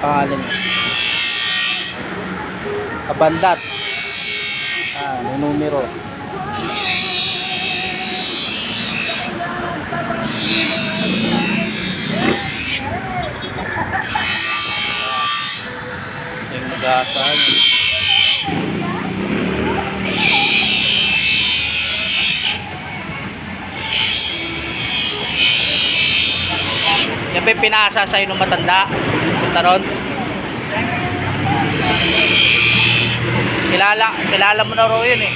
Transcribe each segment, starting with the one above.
pangalan. Kabandat. May numero. Yung mag-aasahan. Yan ba yung pinaasa sa'yo ng matanda? Punta ron? Kilala mo na ro yun eh.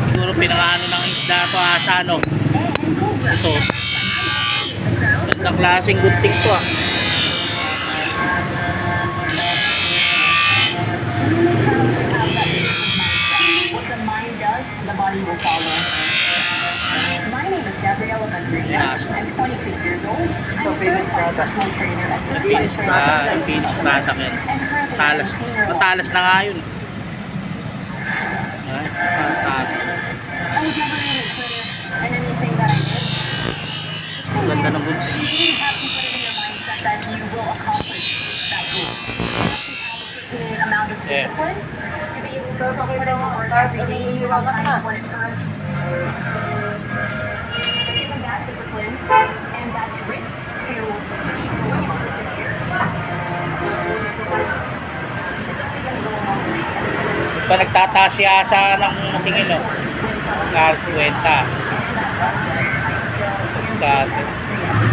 Siguro pinangano ng isda to asa no. Ito. Gandang klaseng gunting to ah. The body will follow. My name is Gabriela Madrid. I'm 26 years old. I'm a certified personal trainer at Certified Trainer. Finish product yan. Matalas na nga yun. Ay, matalas. I was never really clear in anything that I did. Ganda ng gunting. You really have to put it in your mindset that you will accomplish that goal. The amount of discipline to be able to put in the work every day, sometimes when it hurts. Given that discipline and that grit to keep going and persevere, it's definitely going to go a long way. Pa nagtataas siya asa ng tingin no. Last kwenta.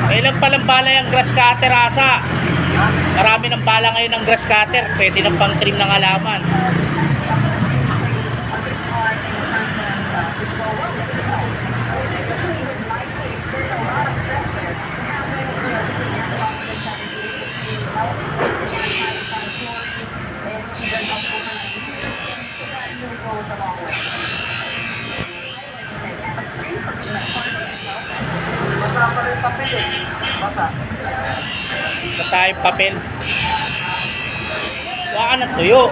Kailan palang bala yung grass cutter asa? Marami ng bala ngayon ng grass cutter. Pwede ng pang trim ng halaman. Basta yung papel. Wala ka ng tuyo.